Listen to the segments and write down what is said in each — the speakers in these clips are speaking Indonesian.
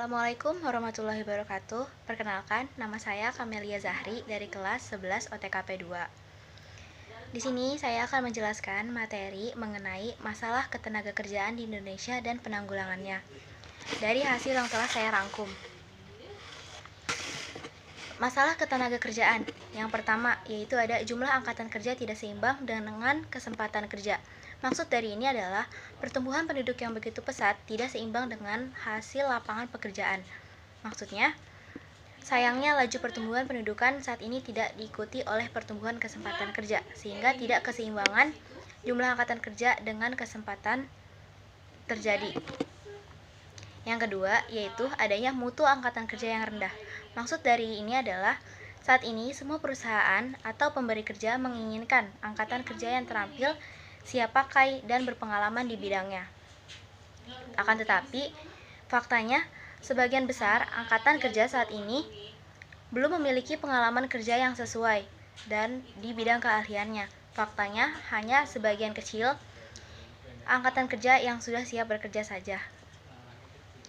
Assalamualaikum warahmatullahi wabarakatuh. Perkenalkan, nama saya Kamelia Zahri dari kelas 11 OTKP 2. Di sini saya akan menjelaskan materi mengenai masalah ketenagakerjaan di Indonesia dan penanggulangannya dari hasil yang telah saya rangkum. Masalah ketenagakerjaan yang pertama yaitu ada jumlah angkatan kerja tidak seimbang dengan kesempatan kerja. Maksud dari ini adalah pertumbuhan penduduk yang begitu pesat tidak seimbang dengan hasil lapangan pekerjaan. Maksudnya, sayangnya laju pertumbuhan pendudukan saat ini tidak diikuti oleh pertumbuhan kesempatan kerja, sehingga tidak keseimbangan jumlah angkatan kerja dengan kesempatan terjadi. Yang kedua, yaitu adanya mutu angkatan kerja yang rendah. Maksud dari ini adalah saat ini semua perusahaan atau pemberi kerja menginginkan angkatan kerja yang terampil, siap pakai, dan berpengalaman di bidangnya. Akan tetapi, faktanya sebagian besar angkatan kerja saat ini belum memiliki pengalaman kerja yang sesuai dan di bidang keahliannya. Faktanya hanya sebagian kecil angkatan kerja yang sudah siap bekerja saja.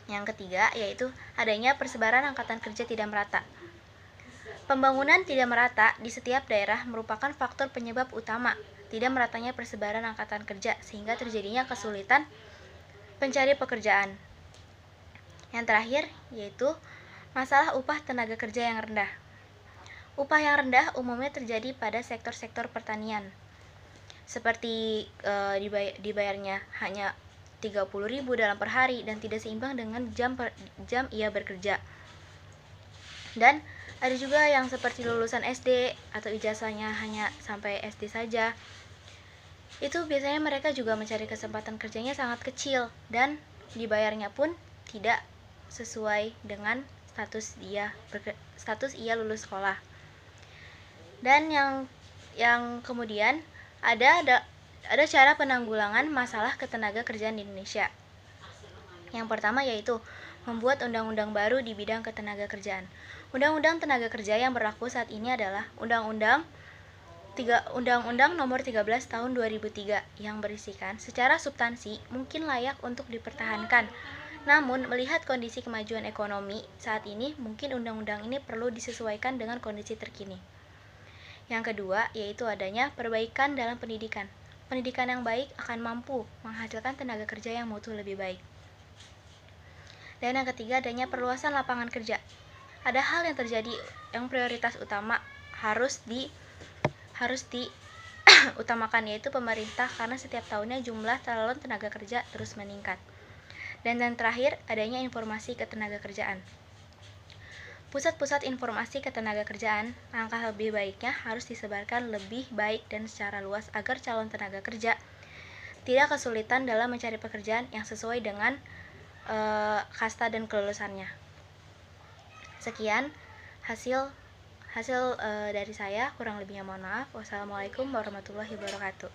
Yang ketiga, yaitu adanya persebaran angkatan kerja tidak merata. Pembangunan tidak merata di setiap daerah merupakan faktor penyebab utama tidak meratanya persebaran angkatan kerja, sehingga terjadinya kesulitan pencari pekerjaan. Yang terakhir, yaitu masalah upah tenaga kerja yang rendah. Upah yang rendah umumnya terjadi pada sektor-sektor pertanian, seperti dibayarnya hanya 30.000 dalam per hari dan tidak seimbang dengan jam ia bekerja. Dan ada juga yang seperti lulusan SD atau ijazahnya hanya sampai SD saja. Itu biasanya mereka juga mencari kesempatan kerjanya sangat kecil dan dibayarnya pun tidak sesuai dengan status ia lulus sekolah. Dan yang kemudian ada cara penanggulangan masalah ketenaga kerjaan di Indonesia. Yang pertama yaitu membuat undang-undang baru di bidang ketenaga kerjaan. Undang-undang tenaga kerja yang berlaku saat ini adalah Undang-Undang Nomor 13 Tahun 2003 yang berisikan secara substansi mungkin layak untuk dipertahankan. Namun, melihat kondisi kemajuan ekonomi saat ini, mungkin undang-undang ini perlu disesuaikan dengan kondisi terkini. Yang kedua, yaitu adanya perbaikan dalam pendidikan. Pendidikan yang baik akan mampu menghasilkan tenaga kerja yang mutu lebih baik. Dan yang ketiga, adanya perluasan lapangan kerja. Ada hal yang terjadi yang prioritas utama harus diutamakan, yaitu pemerintah, karena setiap tahunnya jumlah calon tenaga kerja terus meningkat. Dan yang terakhir, adanya informasi ketenaga kerjaan. Pusat-pusat informasi ketenaga kerjaan, langkah lebih baiknya harus disebarkan lebih baik dan secara luas agar calon tenaga kerja tidak kesulitan dalam mencari pekerjaan yang sesuai dengan kasta dan kelulusannya. Sekian hasil dari saya, kurang lebihnya mohon maaf. Wassalamualaikum warahmatullahi wabarakatuh.